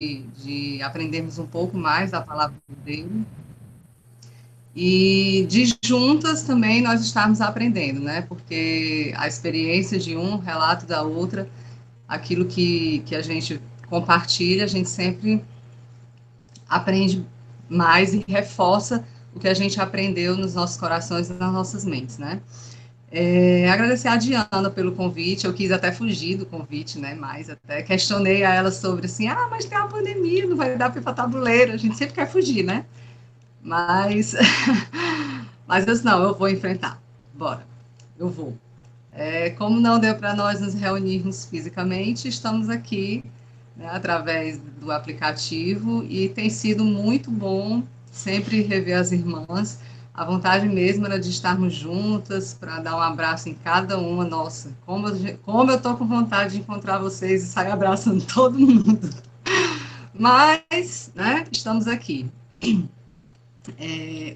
de aprendermos um pouco mais da palavra dele e de juntas também nós estarmos aprendendo, né? Porque a experiência de um, relato da outra, aquilo que a gente compartilha, a gente sempre aprende mais e reforça o que a gente aprendeu nos nossos corações e nas nossas mentes, né? Agradecer a Diana pelo convite, eu quis até fugir do convite, né, mas até questionei a ela sobre assim, mas tem a pandemia, não vai dar para ir para tabuleiro, a gente sempre quer fugir, né, mas, mas eu disse, não, eu vou enfrentar, bora, eu vou. Como não deu para nós nos reunirmos fisicamente, estamos aqui, né, através do aplicativo e tem sido muito bom sempre rever as irmãs. A vontade mesmo era de estarmos juntas para dar um abraço em cada uma. Nossa, como eu estou com vontade de encontrar vocês e sair abraçando todo mundo. Mas, né, estamos aqui.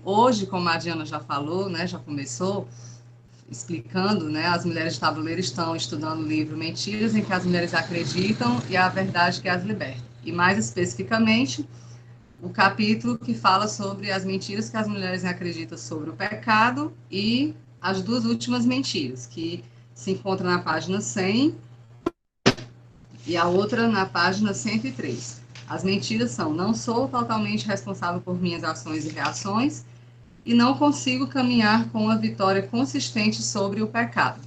Hoje, como a Diana já falou, né, já começou, explicando, né, as mulheres de tabuleiro estão estudando o livro Mentiras em que as mulheres acreditam e a verdade que as liberta. E mais especificamente, o capítulo que fala sobre as mentiras que as mulheres acreditam sobre o pecado e as duas últimas mentiras, que se encontra na página 100 e a outra na página 103. As mentiras são: não sou totalmente responsável por minhas ações e reações e não consigo caminhar com uma vitória consistente sobre o pecado.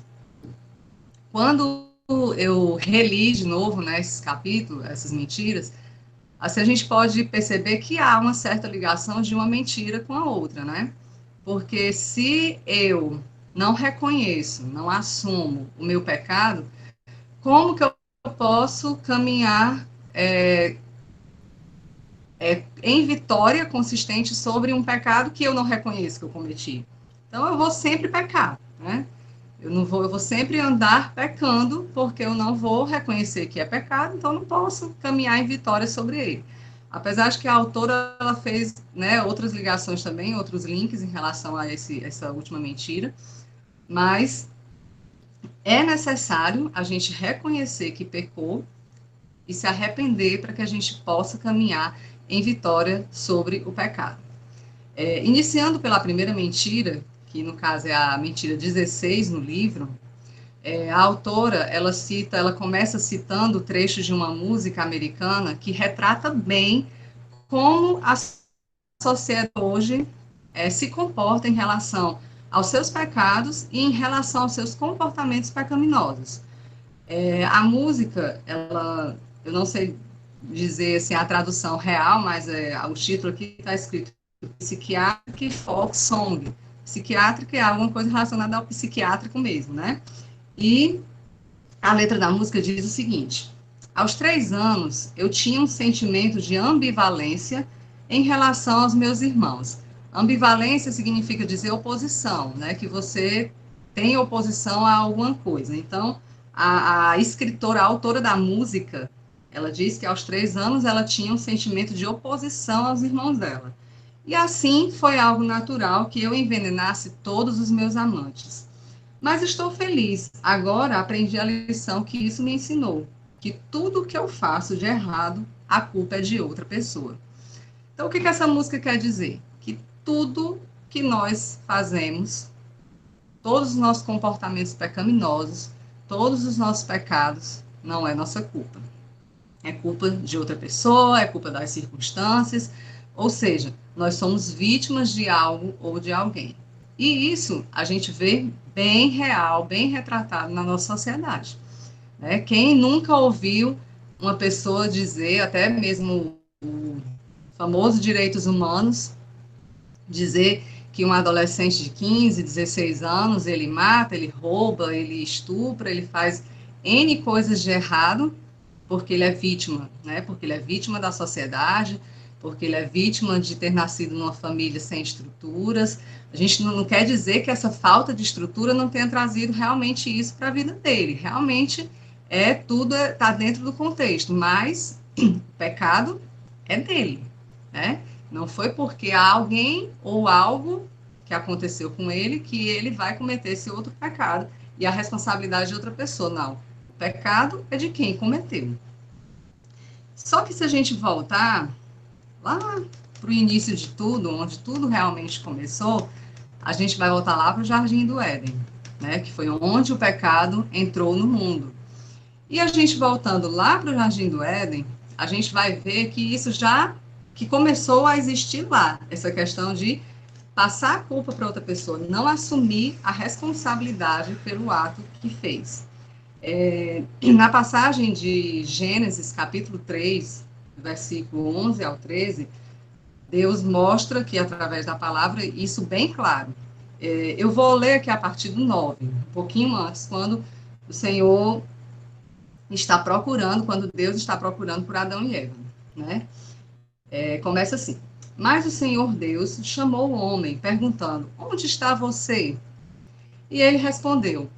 Quando eu reli de novo, né, esses capítulos, essas mentiras, assim a gente pode perceber que há uma certa ligação de uma mentira com a outra, né? Porque se eu não reconheço, não assumo o meu pecado, como que eu posso caminhar em vitória consistente sobre um pecado que eu não reconheço que eu cometi? Então eu vou sempre pecar, né? Eu vou sempre andar pecando, porque eu não vou reconhecer que é pecado, então não posso caminhar em vitória sobre ele. Apesar de que a autora ela fez, né, outras ligações também, outros links em relação a essa última mentira, mas é necessário a gente reconhecer que pecou e se arrepender para que a gente possa caminhar em vitória sobre o pecado. Iniciando pela primeira mentira, que no caso é a mentira 16 no livro, a autora, ela começa citando trechos de uma música americana que retrata bem como a sociedade hoje se comporta em relação aos seus pecados e em relação aos seus comportamentos pecaminosos. A música, eu não sei dizer assim, a tradução real, mas o título aqui está escrito Psychiatric Folk Song. Psiquiátrica é alguma coisa relacionada ao psiquiátrico mesmo, né? E a letra da música diz o seguinte: aos 3 anos, eu tinha um sentimento de ambivalência em relação aos meus irmãos. Ambivalência significa dizer oposição, né? Que você tem oposição a alguma coisa. Então, a escritora, a autora da música, ela diz que aos 3 anos ela tinha um sentimento de oposição aos irmãos dela. E assim foi algo natural que eu envenenasse todos os meus amantes. Mas estou feliz. Agora aprendi a lição que isso me ensinou, que tudo que eu faço de errado, a culpa é de outra pessoa. Então, o que essa música quer dizer? Que tudo que nós fazemos, todos os nossos comportamentos pecaminosos, todos os nossos pecados, não é nossa culpa. É culpa de outra pessoa, é culpa das circunstâncias, ou seja, nós somos vítimas de algo ou de alguém. E isso a gente vê bem real, bem retratado na nossa sociedade. Né? Quem nunca ouviu uma pessoa dizer, até mesmo o famoso direitos humanos, dizer que um adolescente de 15, 16 anos, ele mata, ele rouba, ele estupra, ele faz N coisas de errado, porque ele é vítima, né? Porque ele é vítima da sociedade, porque ele é vítima de ter nascido numa família sem estruturas. A gente não quer dizer que essa falta de estrutura não tenha trazido realmente isso para a vida dele. Realmente tudo está dentro do contexto, mas o pecado é dele, né? Não foi porque há alguém ou algo que aconteceu com ele que ele vai cometer esse outro pecado e a responsabilidade de outra pessoa. Não. O pecado é de quem cometeu. Só que se a gente voltar lá para o início de tudo, onde tudo realmente começou, a gente vai voltar lá para o Jardim do Éden, né? Que foi onde o pecado entrou no mundo. E a gente voltando lá para o Jardim do Éden, a gente vai ver que isso já que começou a existir lá, essa questão de passar a culpa para outra pessoa, não assumir a responsabilidade pelo ato que fez. Na passagem de Gênesis, capítulo 3, versículo 11 ao 13, Deus mostra que, através da palavra, isso bem claro. Eu vou ler aqui a partir do 9, um pouquinho antes, quando o Senhor está procurando, quando Deus está procurando por Adão e Eva, né? Começa assim: mas o Senhor Deus chamou o homem, perguntando: onde está você? E ele respondeu: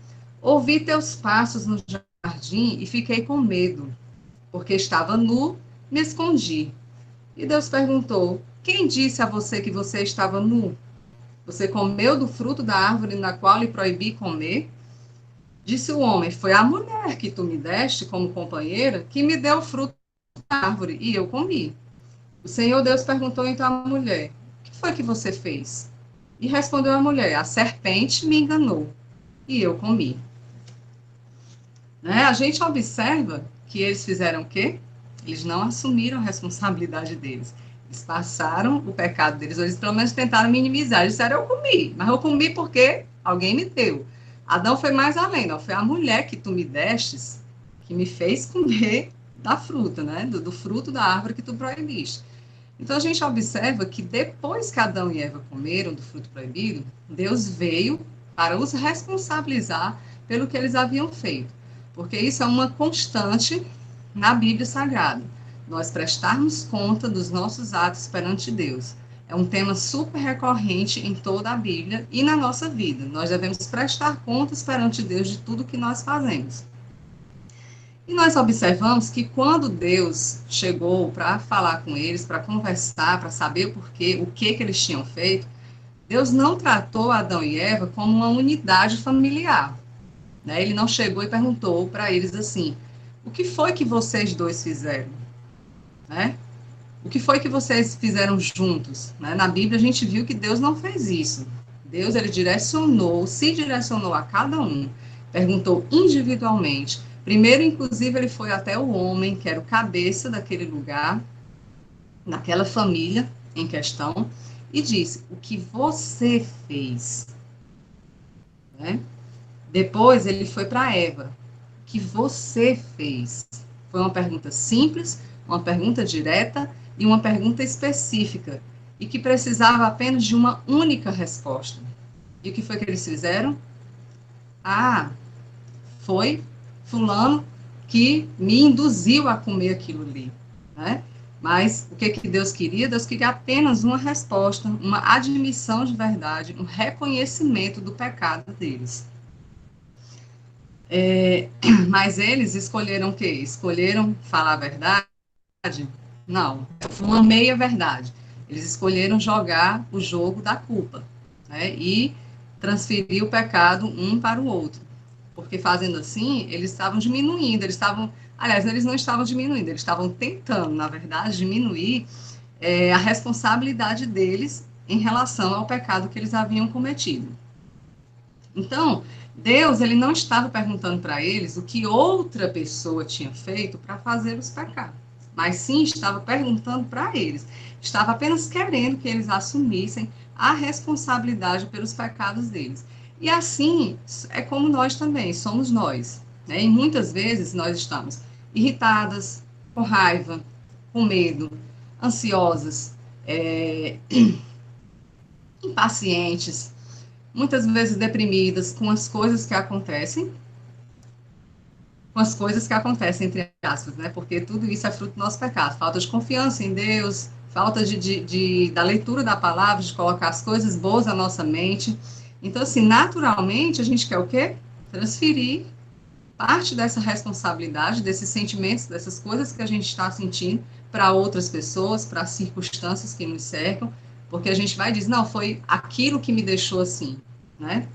ouvi teus passos no jardim e fiquei com medo, porque estava nu, me escondi. E Deus perguntou: quem disse a você que você estava nu? Você comeu do fruto da árvore na qual lhe proibi comer? Disse o homem: foi a mulher que tu me deste como companheira que me deu o fruto da árvore e eu comi. O Senhor Deus perguntou então à mulher: o que foi que você fez? E respondeu a mulher: a serpente me enganou e eu comi. Né? A gente observa que eles fizeram o quê? Eles não assumiram a responsabilidade deles. Eles passaram o pecado deles, ou eles pelo menos tentaram minimizar. Eles disseram: eu comi, mas eu comi porque alguém me deu. Adão foi mais além, não foi a mulher que tu me destes que me fez comer da fruta, né? Do fruto da árvore que tu proibiste. Então a gente observa que depois que Adão e Eva comeram do fruto proibido, Deus veio para os responsabilizar pelo que eles haviam feito, porque isso é uma constante na Bíblia Sagrada. Nós prestarmos conta dos nossos atos perante Deus. É um tema super recorrente em toda a Bíblia e na nossa vida. Nós devemos prestar contas perante Deus de tudo que nós fazemos. E nós observamos que quando Deus chegou para falar com eles, para conversar, para saber o porquê, o que eles tinham feito, Deus não tratou Adão e Eva como uma unidade familiar. Né? Ele não chegou e perguntou para eles assim: o que foi que vocês dois fizeram? Né? O que foi que vocês fizeram juntos? Né? Na Bíblia a gente viu que Deus não fez isso. Deus, ele se direcionou a cada um, perguntou individualmente. Primeiro, inclusive, ele foi até o homem, que era o cabeça daquele lugar, naquela família em questão, e disse: o que você fez? Né? Depois, ele foi para Eva: o que você fez? Foi uma pergunta simples, uma pergunta direta e uma pergunta específica, e que precisava apenas de uma única resposta. E o que foi que eles fizeram? Ah, foi fulano que me induziu a comer aquilo ali, né? Mas o que que Deus queria? Deus queria apenas uma resposta, uma admissão de verdade, um reconhecimento do pecado deles. Mas eles escolheram o quê? Escolheram falar a verdade? Não, foi uma meia verdade. Eles escolheram jogar o jogo da culpa, né? E transferir o pecado um para o outro. Porque fazendo assim, eles estavam diminuindo, aliás, eles não estavam diminuindo, eles estavam tentando, na verdade, diminuir a responsabilidade deles em relação ao pecado que eles haviam cometido. Então, Deus, ele não estava perguntando para eles o que outra pessoa tinha feito para fazer os pecados, mas sim estava perguntando para eles, estava apenas querendo que eles assumissem a responsabilidade pelos pecados deles. E assim é como nós também, somos nós. Né? E muitas vezes nós estamos irritadas, com raiva, com medo, ansiosas, impacientes, muitas vezes deprimidas com as coisas que acontecem, entre aspas, né? Porque tudo isso é fruto do nosso pecado. Falta de confiança em Deus, falta da leitura da palavra, de colocar as coisas boas na nossa mente. Então, assim, naturalmente, a gente quer o quê? Transferir parte dessa responsabilidade, desses sentimentos, dessas coisas que a gente está sentindo para outras pessoas, para as circunstâncias que nos cercam, porque a gente vai dizer, não, foi aquilo que me deixou assim, né?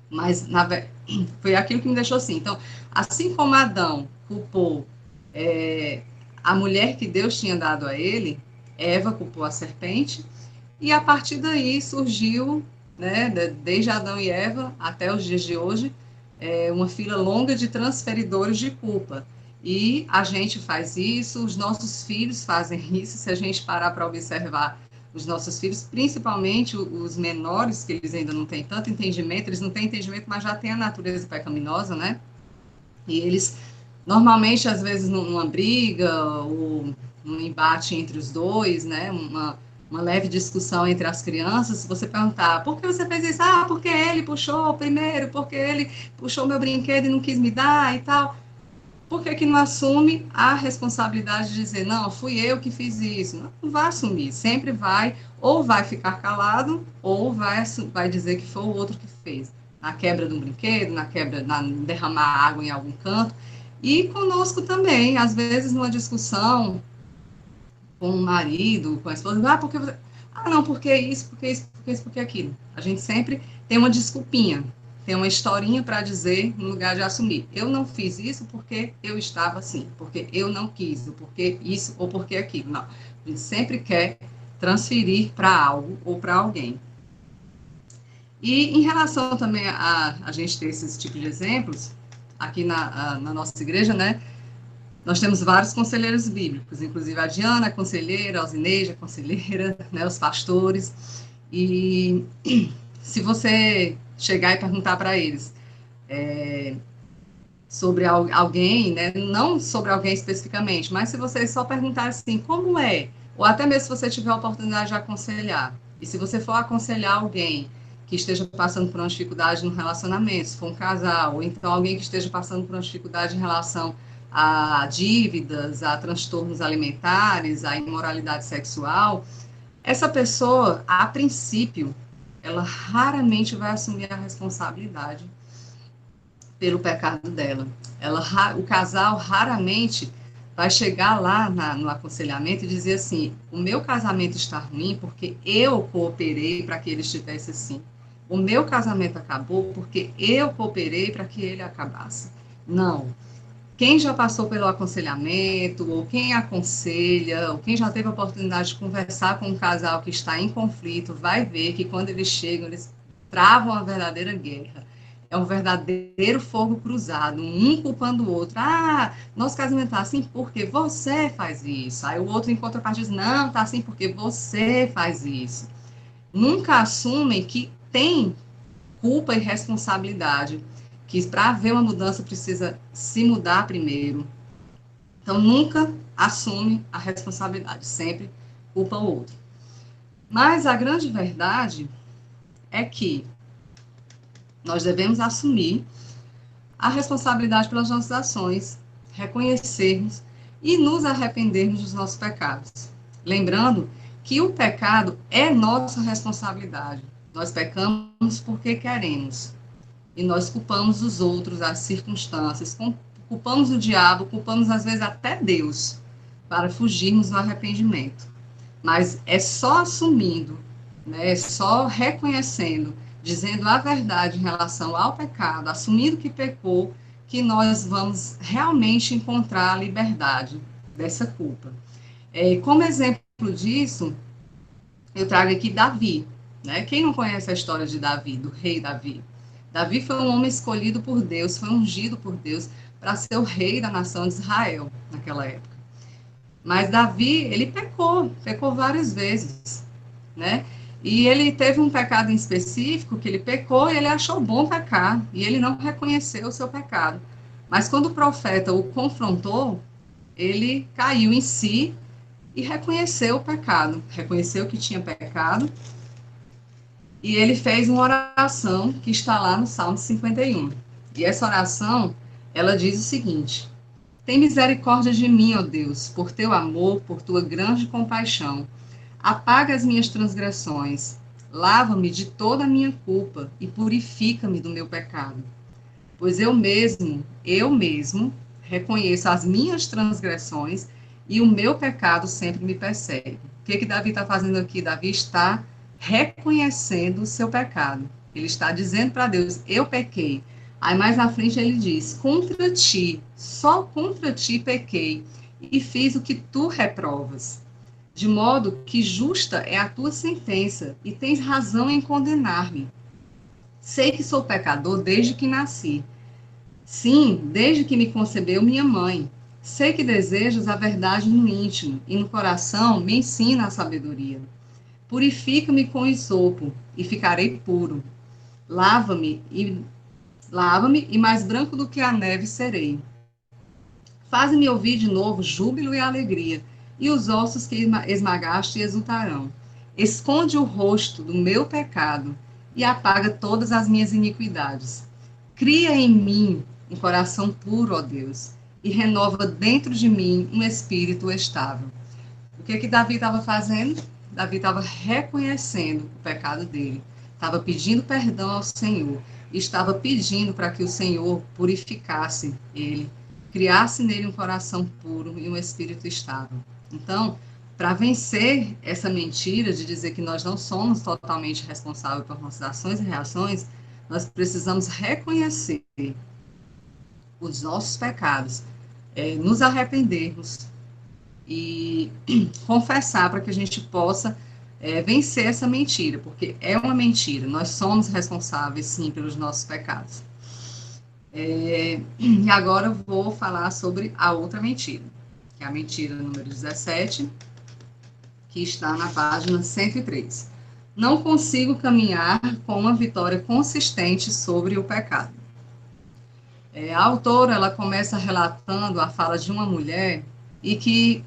Mas foi aquilo que me deixou assim. Então, assim como Adão culpou a mulher que Deus tinha dado a ele, Eva culpou a serpente, e a partir daí surgiu, né, desde Adão e Eva até os dias de hoje, uma fila longa de transferidores de culpa. E a gente faz isso, os nossos filhos fazem isso, se a gente parar para observar os nossos filhos, principalmente os menores, que eles ainda não têm tanto entendimento, eles não têm entendimento, mas já têm a natureza pecaminosa, né? E eles, normalmente, às vezes, numa briga ou num embate entre os dois, né? Uma leve discussão entre as crianças, se você perguntar, por que você fez isso? Ah, porque ele puxou primeiro, porque ele puxou meu brinquedo e não quis me dar e tal. Por que que não assume a responsabilidade de dizer, não, fui eu que fiz isso? Não vai assumir, sempre vai, ou vai ficar calado, ou vai dizer que foi o outro que fez. Na quebra de um brinquedo, na derramar água em algum canto. E conosco também, às vezes numa discussão com o marido, com a esposa, ah, porque você... Ah, não, porque isso, porque isso, porque isso, porque aquilo. A gente sempre tem uma desculpinha, tem uma historinha para dizer no lugar de assumir. Eu não fiz isso porque eu estava assim, porque eu não quis, ou porque isso, ou porque aquilo. Não. A gente sempre quer transferir para algo ou para alguém. E em relação também a gente ter esses tipos de exemplos, aqui na nossa igreja, né, nós temos vários conselheiros bíblicos, inclusive a Diana, a conselheira, a Alzineide, a conselheira, né, os pastores. E se você chegar e perguntar para eles sobre alguém, né, não sobre alguém especificamente, mas se você só perguntar assim, como é? Ou até mesmo se você tiver a oportunidade de aconselhar, e se você for aconselhar alguém que esteja passando por uma dificuldade no relacionamento, se for um casal, ou então alguém que esteja passando por uma dificuldade em relação a dívidas, a transtornos alimentares, a imoralidade sexual, essa pessoa, a princípio, ela raramente vai assumir a responsabilidade pelo pecado dela. O casal raramente vai chegar lá no aconselhamento e dizer assim, o meu casamento está ruim porque eu cooperei para que ele estivesse assim. O meu casamento acabou porque eu cooperei para que ele acabasse. Não. Quem já passou pelo aconselhamento, ou quem aconselha, ou quem já teve a oportunidade de conversar com um casal que está em conflito, vai ver que quando eles chegam, eles travam a verdadeira guerra. É um verdadeiro fogo cruzado, um culpando o outro. Ah, nosso casamento está assim porque você faz isso. Aí o outro em contrapartida diz, não, está assim porque você faz isso. Nunca assumem que tem culpa e responsabilidade, que para haver uma mudança precisa se mudar primeiro. Então, nunca assume a responsabilidade, sempre culpa o outro. Mas a grande verdade é que nós devemos assumir a responsabilidade pelas nossas ações, reconhecermos e nos arrependermos dos nossos pecados. Lembrando que o pecado é nossa responsabilidade. Nós pecamos porque queremos. E nós culpamos os outros, as circunstâncias, culpamos o diabo, culpamos às vezes até Deus, para fugirmos do arrependimento. Mas é só assumindo, né, é só reconhecendo, dizendo a verdade em relação ao pecado, assumindo que pecou, que nós vamos realmente encontrar a liberdade dessa culpa. Como exemplo disso, eu trago aqui Davi. Né? Quem não conhece a história de Davi, do rei Davi? Davi foi um homem escolhido por Deus, foi ungido por Deus para ser o rei da nação de Israel naquela época. Mas Davi, ele pecou várias vezes, né? E ele teve um pecado em específico que ele pecou e ele achou bom pecar, e ele não reconheceu o seu pecado. Mas quando o profeta o confrontou, ele caiu em si e reconheceu o pecado, reconheceu que tinha pecado, e ele fez uma oração que está lá no Salmo 51. E essa oração, ela diz o seguinte: tem misericórdia de mim, ó Deus, por teu amor, por tua grande compaixão. Apaga as minhas transgressões, lava-me de toda a minha culpa e purifica-me do meu pecado. Pois eu mesmo, reconheço as minhas transgressões e o meu pecado sempre me persegue. O que Davi está fazendo aqui? Davi está reconhecendo o seu pecado. Ele está dizendo para Deus, eu pequei. Aí mais na frente ele diz, contra ti, só contra ti pequei, e fiz o que tu reprovas. De modo que justa é a tua sentença, e tens razão em condenar-me. Sei que sou pecador desde que nasci. Sim, desde que me concebeu minha mãe. Sei que desejas a verdade no íntimo, e no coração me ensina a sabedoria. Purifica-me com isopo, e ficarei puro. Lava-me, e mais branco do que a neve serei. Faze-me ouvir de novo júbilo e alegria, e os ossos que esmagaste exultarão. Esconde o rosto do meu pecado, e apaga todas as minhas iniquidades. Cria em mim um coração puro, ó Deus, e renova dentro de mim um espírito estável. O que Davi estava fazendo? Davi estava reconhecendo o pecado dele, estava pedindo perdão ao Senhor, e estava pedindo para que o Senhor purificasse ele, criasse nele um coração puro e um espírito estável. Então, para vencer essa mentira de dizer que nós não somos totalmente responsáveis por nossas ações e reações, nós precisamos reconhecer os nossos pecados, nos arrependermos e confessar para que a gente possa vencer essa mentira, porque é uma mentira, nós somos responsáveis, sim, pelos nossos pecados. E agora eu vou falar sobre a outra mentira, que é a mentira número 17, que está na página 103. Não consigo caminhar com uma vitória consistente sobre o pecado. A autora, ela começa relatando a fala de uma mulher e que,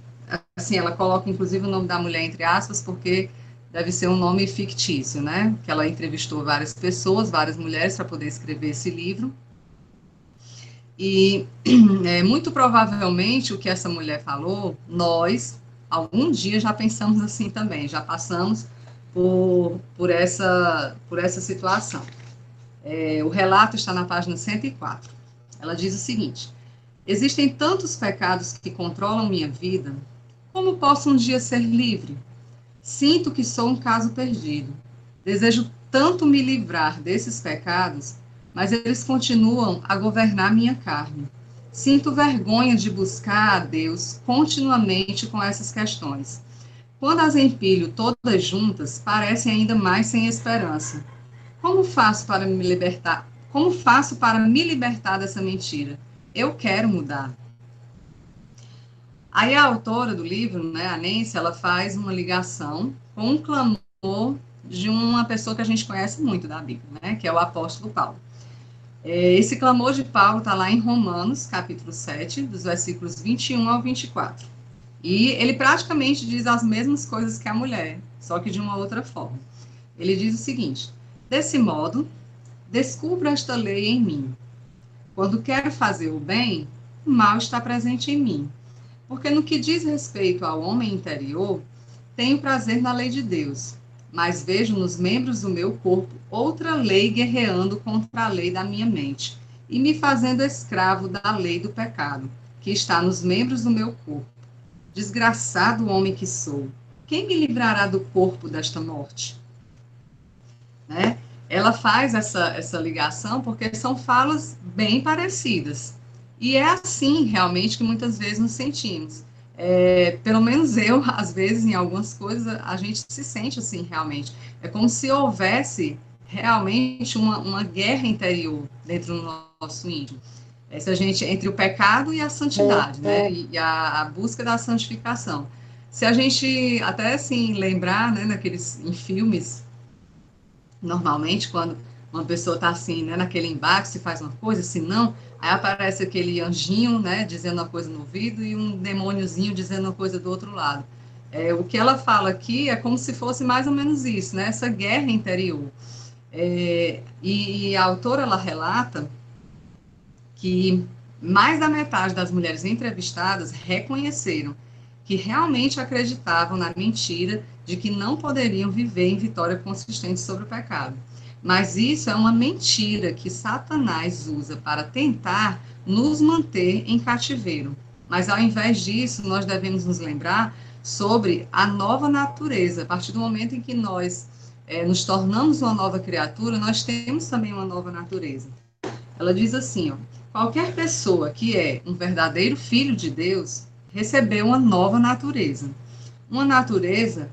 assim, ela coloca inclusive o nome da mulher entre aspas, porque deve ser um nome fictício, né? Que ela entrevistou várias pessoas, várias mulheres para poder escrever esse livro. E muito provavelmente o que essa mulher falou, nós, algum dia já pensamos assim também, já passamos por essa situação. O relato está na página 104. Ela diz o seguinte: existem tantos pecados que controlam minha vida, como posso um dia ser livre? Sinto que sou um caso perdido. Desejo tanto me livrar desses pecados, mas eles continuam a governar minha carne. Sinto vergonha de buscar a Deus continuamente com essas questões. Quando as empilho todas juntas, parecem ainda mais sem esperança. Como faço para me libertar? Como faço para me libertar dessa mentira? Eu quero mudar. Aí a autora do livro, né, a Nancy, ela faz uma ligação com um clamor de uma pessoa que a gente conhece muito da Bíblia, né, que é o apóstolo Paulo. Esse clamor de Paulo está lá em Romanos, capítulo 7, dos versículos 21 ao 24. E ele praticamente diz as mesmas coisas que a mulher, só que de uma outra forma. Ele diz o seguinte: desse modo, descubro esta lei em mim. Quando quero fazer o bem, o mal está presente em mim. Porque no que diz respeito ao homem interior, tenho prazer na lei de Deus, mas vejo nos membros do meu corpo outra lei guerreando contra a lei da minha mente e me fazendo escravo da lei do pecado, que está nos membros do meu corpo. Desgraçado homem que sou, quem me livrará do corpo desta morte? Né? Ela faz essa ligação porque são falas bem parecidas. E é assim, realmente, que muitas vezes nos sentimos. Pelo menos eu, às vezes, em algumas coisas, a gente se sente assim, realmente. É como se houvesse realmente uma guerra interior dentro do nosso íntimo. Se a gente, entre o pecado e a santidade, né? E a busca da santificação. Se a gente até, assim, lembrar, né, em filmes, normalmente, quando uma pessoa está assim, né, naquele embate, se faz uma coisa, se não, aí aparece aquele anjinho, né, dizendo uma coisa no ouvido e um demôniozinho dizendo uma coisa do outro lado. O que ela fala aqui é como se fosse mais ou menos isso, né, essa guerra interior. E a autora, ela relata que mais da metade das mulheres entrevistadas reconheceram que realmente acreditavam na mentira de que não poderiam viver em vitória consistente sobre o pecado. Mas isso é uma mentira que Satanás usa para tentar nos manter em cativeiro. Mas ao invés disso, nós devemos nos lembrar sobre a nova natureza. A partir do momento em que nós nos tornamos uma nova criatura, nós temos também uma nova natureza. Ela diz assim, ó: qualquer pessoa que é um verdadeiro filho de Deus recebeu uma nova natureza. Uma natureza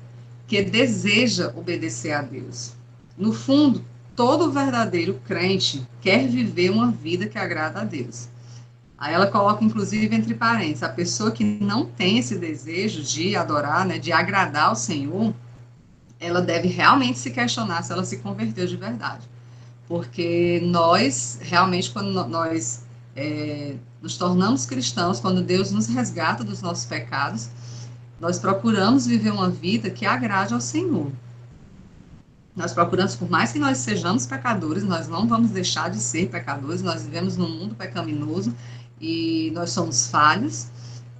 que deseja obedecer a Deus. No fundo, todo verdadeiro crente quer viver uma vida que agrada a Deus. Aí ela coloca, inclusive, entre parênteses, a pessoa que não tem esse desejo de adorar, né, de agradar ao Senhor, ela deve realmente se questionar se ela se converteu de verdade. Porque nós, realmente, quando nós nos tornamos cristãos, quando Deus nos resgata dos nossos pecados, nós procuramos viver uma vida que agrade ao Senhor. Nós procuramos, por mais que nós sejamos pecadores, nós não vamos deixar de ser pecadores, nós vivemos num mundo pecaminoso e nós somos falhos,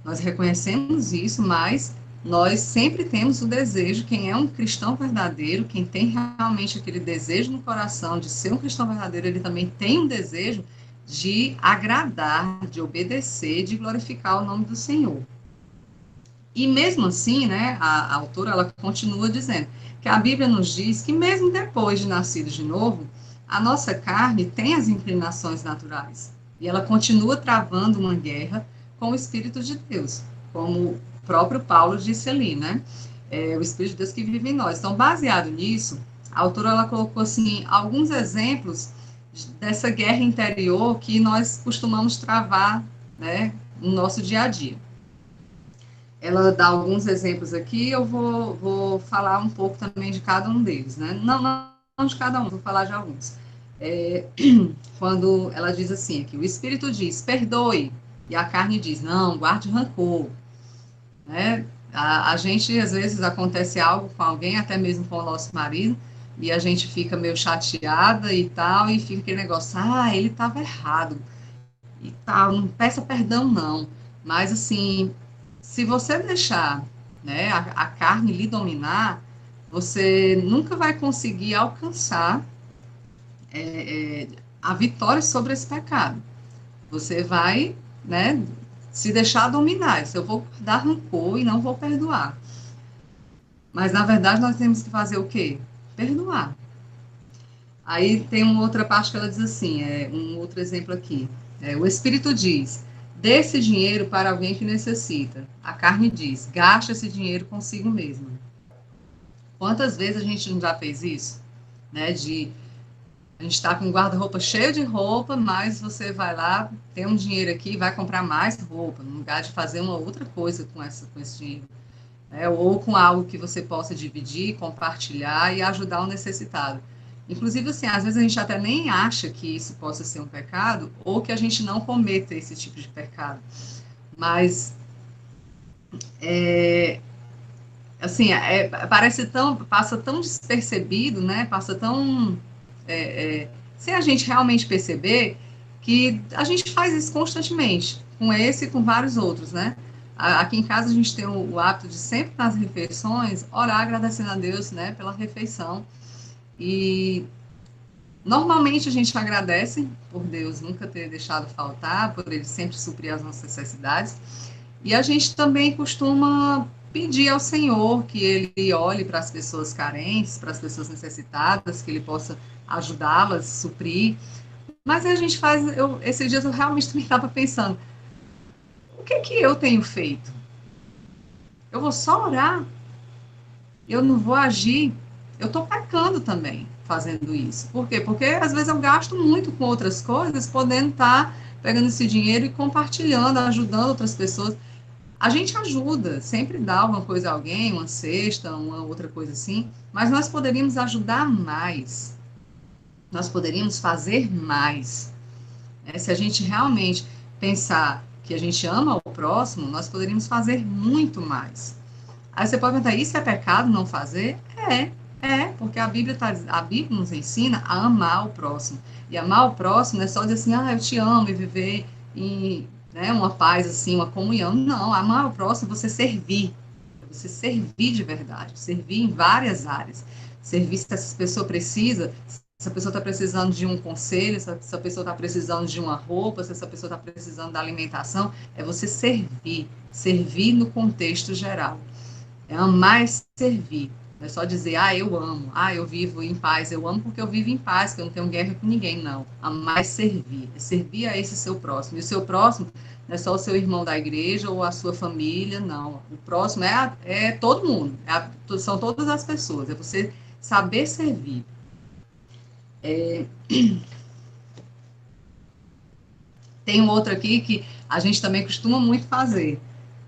nós reconhecemos isso, mas nós sempre temos o desejo, quem é um cristão verdadeiro, quem tem realmente aquele desejo no coração de ser um cristão verdadeiro, ele também tem um desejo de agradar, de obedecer, de glorificar o nome do Senhor. E mesmo assim, né, a autora ela continua dizendo que a Bíblia nos diz que mesmo depois de nascidos de novo, a nossa carne tem as inclinações naturais. E ela continua travando uma guerra com o Espírito de Deus, como o próprio Paulo disse ali, né? O Espírito de Deus que vive em nós. Então, baseado nisso, a autora ela colocou assim alguns exemplos dessa guerra interior que nós costumamos travar, né, no nosso dia a dia. Ela dá alguns exemplos aqui, eu vou falar um pouco também de cada um deles, né? Não de cada um, vou falar de alguns. Quando ela diz assim, aqui, o Espírito diz, perdoe, e a carne diz, não, guarde rancor. Né? A gente, às vezes, acontece algo com alguém, até mesmo com o nosso marido, e a gente fica meio chateada e tal, e fica aquele negócio, ele estava errado, e tal, não peça perdão, não. Mas, assim, se você deixar, né, a carne lhe dominar, você nunca vai conseguir alcançar a vitória sobre esse pecado. Você vai, né, se deixar dominar. Eu vou dar rancor e não vou perdoar. Mas, na verdade, nós temos que fazer o quê? Perdoar. Aí tem uma outra parte que ela diz assim, um outro exemplo aqui. O Espírito diz, dê esse dinheiro para alguém que necessita. A carne diz, gaste esse dinheiro consigo mesmo. Quantas vezes a gente não já fez isso? Né, a gente está com um guarda-roupa cheio de roupa, mas você vai lá, tem um dinheiro aqui e vai comprar mais roupa, no lugar de fazer uma outra coisa com esse dinheiro. Ou com algo que você possa dividir, compartilhar e ajudar o necessitado. Inclusive, assim, às vezes a gente até nem acha que isso possa ser um pecado, ou que a gente não cometa esse tipo de pecado. Mas, assim, passa tão despercebido, né? Passa tão... sem a gente realmente perceber que a gente faz isso constantemente, com esse e com vários outros, né? Aqui em casa a gente tem o hábito de sempre nas refeições orar agradecendo a Deus, né, pela refeição. E normalmente a gente agradece por Deus nunca ter deixado faltar, por Ele sempre suprir as nossas necessidades. E a gente também costuma pedir ao Senhor que Ele olhe para as pessoas carentes, para as pessoas necessitadas, que Ele possa ajudá-las, suprir. Mas a gente faz, esses dias eu realmente também estava pensando, o que eu tenho feito? Eu vou só orar? Eu não vou agir? Eu estou pecando também fazendo isso. Por quê? Porque às vezes eu gasto muito com outras coisas, podendo estar pegando esse dinheiro e compartilhando, ajudando outras pessoas. A gente ajuda, sempre dá alguma coisa a alguém, uma cesta, uma outra coisa assim, mas nós poderíamos ajudar mais. Nós poderíamos fazer mais. Se a gente realmente pensar que a gente ama o próximo, nós poderíamos fazer muito mais. Aí você pode perguntar, isso é pecado não fazer? Porque a Bíblia nos ensina a amar o próximo. E amar o próximo não é só dizer assim, eu te amo e viver em, né, uma paz assim, uma comunhão. Não, amar o próximo é você servir. É você servir de verdade, servir em várias áreas. Servir se essa pessoa precisa, se essa pessoa está precisando de um conselho, se essa pessoa está precisando de uma roupa, se essa pessoa está precisando da alimentação, é você servir no contexto geral. É amar é servir. Não é só dizer, eu amo, eu vivo em paz. Eu amo porque eu vivo em paz, que eu não tenho guerra com ninguém, não. Amar é servir a esse seu próximo. E o seu próximo não é só o seu irmão da igreja ou a sua família, não. O próximo é todo mundo, são todas as pessoas, é você saber servir. Tem um outro aqui que a gente também costuma muito fazer,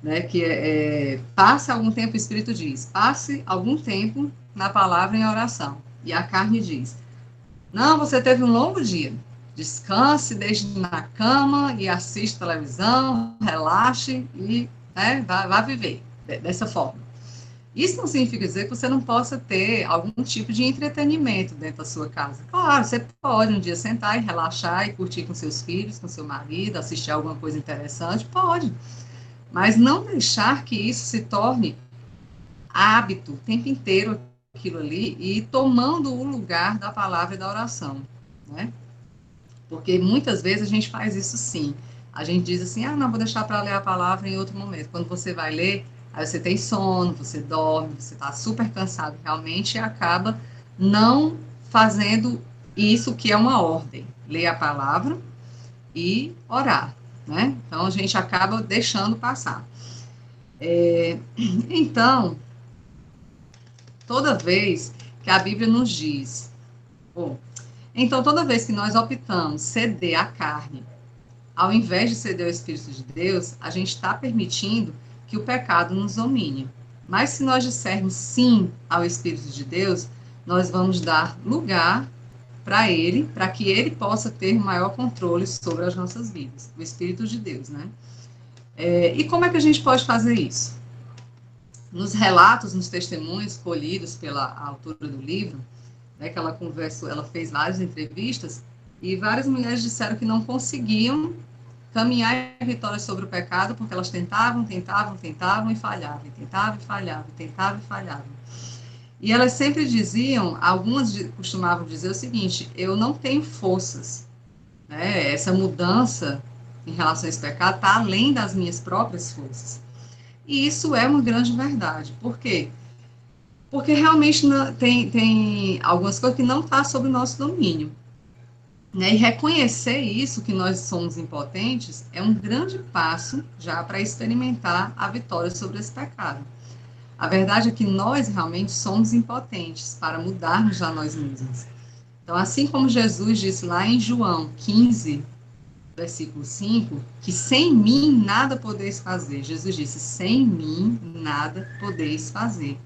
né? Que passe algum tempo, o Espírito diz, passe algum tempo na palavra em oração. E a carne diz, não, você teve um longo dia, descanse, deixe na cama e assiste televisão, relaxe e vá viver dessa forma. Isso não significa dizer que você não possa ter algum tipo de entretenimento dentro da sua casa. Claro, você pode um dia sentar e relaxar e curtir com seus filhos, com seu marido, assistir alguma coisa interessante, pode. Mas não deixar que isso se torne hábito o tempo inteiro aquilo ali e tomando o lugar da palavra e da oração, né? Porque muitas vezes a gente faz isso sim. A gente diz assim, não, vou deixar para ler a palavra em outro momento. Quando você vai ler, aí você tem sono, você dorme, você está super cansado realmente e acaba não fazendo isso que é uma ordem. Ler a palavra e orar, né? Então, a gente acaba deixando passar. Então, toda vez que a Bíblia nos diz, então, toda vez que nós optamos ceder à carne, ao invés de ceder ao Espírito de Deus, a gente está permitindo que o pecado nos domine. Mas se nós dissermos sim ao Espírito de Deus, nós vamos dar lugar para ele, para que ele possa ter maior controle sobre as nossas vidas, o Espírito de Deus, né? E como é que a gente pode fazer isso? Nos relatos, nos testemunhos colhidos pela autora do livro, né, que ela fez várias entrevistas, e várias mulheres disseram que não conseguiam caminhar em vitória sobre o pecado, porque elas tentavam e falhavam, e tentavam e falhavam. E elas sempre diziam, algumas costumavam dizer o seguinte, eu não tenho forças, né? Essa mudança em relação a esse pecado está além das minhas próprias forças. E isso é uma grande verdade. Por quê? Porque realmente tem algumas coisas que não estão sob o nosso domínio. Né? E reconhecer isso, que nós somos impotentes, é um grande passo já para experimentar a vitória sobre esse pecado. A verdade é que nós realmente somos impotentes para mudarmos a nós mesmos. Então, assim como Jesus disse lá em João 15, versículo 5, que sem mim nada podeis fazer. Jesus disse, sem mim nada podeis fazer.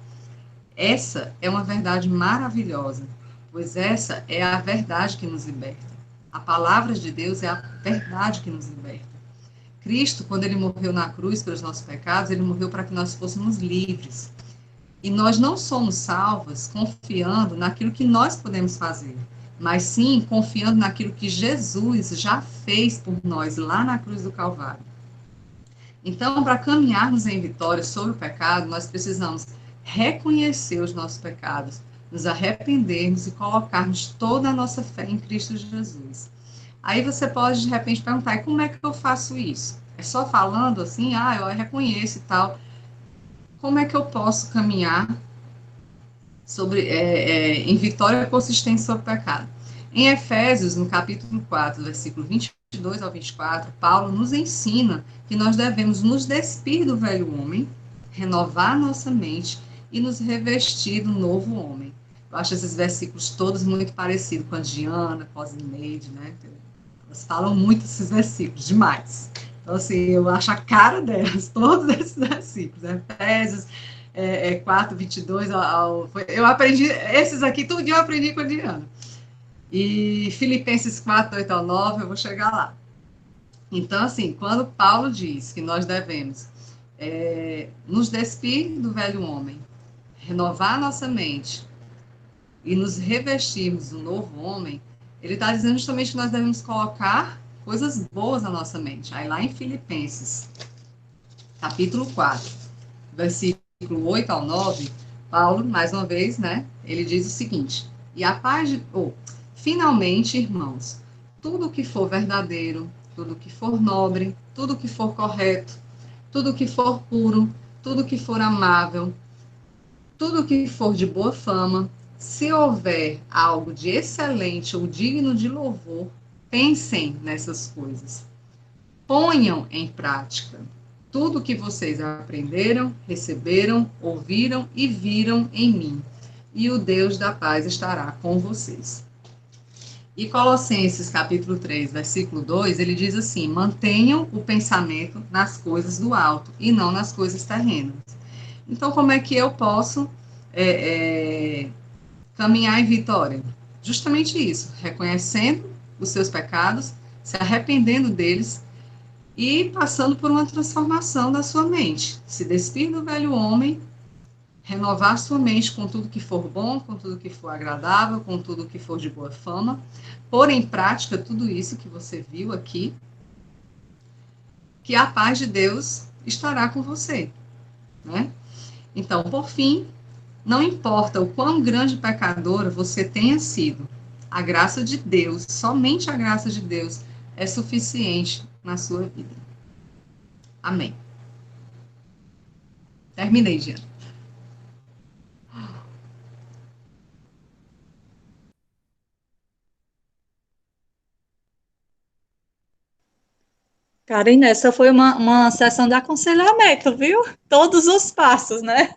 Essa é uma verdade maravilhosa, pois essa é a verdade que nos liberta. A palavra de Deus é a verdade que nos liberta. Cristo, quando ele morreu na cruz pelos nossos pecados, ele morreu para que nós fôssemos livres. E nós não somos salvos confiando naquilo que nós podemos fazer, mas sim confiando naquilo que Jesus já fez por nós lá na cruz do Calvário. Então, para caminharmos em vitória sobre o pecado, nós precisamos reconhecer os nossos pecados, nos arrependermos e colocarmos toda a nossa fé em Cristo Jesus. Aí você pode, de repente, perguntar, e como é que eu faço isso? É só falando assim, eu reconheço e tal. Como é que eu posso caminhar em vitória consistente sobre o pecado? Em Efésios, no capítulo 4, versículo 22 ao 24, Paulo nos ensina que nós devemos nos despir do velho homem, renovar nossa mente e nos revestir do novo homem. Eu acho esses versículos todos muito parecidos com a Diana, com a Zineide, né? Elas falam muito esses versículos, demais. Então, assim, eu acho a cara delas, todos esses versículos. Efésios 4, 22, eu aprendi, esses aqui, tudo eu aprendi com a Diana. E Filipenses 4, 8 ao 9, eu vou chegar lá. Então, assim, quando Paulo diz que nós devemos nos despir do velho homem, renovar nossa mente e nos revestirmos do novo homem, ele está dizendo justamente que nós devemos colocar coisas boas na nossa mente. Aí lá em Filipenses, capítulo 4, versículo 8 ao 9, Paulo, mais uma vez, né, ele diz o seguinte, e a paz de... finalmente, irmãos, tudo que for verdadeiro, tudo que for nobre, tudo que for correto, tudo que for puro, tudo que for amável, tudo que for de boa fama, se houver algo de excelente ou digno de louvor, pensem nessas coisas. ponham em prática tudo o que vocês aprenderam, receberam, ouviram e viram em mim, e o Deus da paz estará com vocês. E Colossenses capítulo 3, versículo 2, ele diz assim: mantenham o pensamento nas coisas do alto e não nas coisas terrenas. Então, como é que eu posso caminhar em vitória? Justamente isso, reconhecendo os seus pecados, se arrependendo deles e passando por uma transformação da sua mente. Se despir do velho homem, renovar sua mente com tudo que for bom, com tudo que for agradável, com tudo que for de boa fama, pôr em prática tudo isso que você viu aqui, que a paz de Deus estará com você, né? Então, por fim, não importa o quão grande pecadora você tenha sido, a graça de Deus, somente a graça de Deus, é suficiente na sua vida. Amém. Terminei, Jean. Karina, essa foi uma sessão de aconselhamento, viu? Todos os passos, né?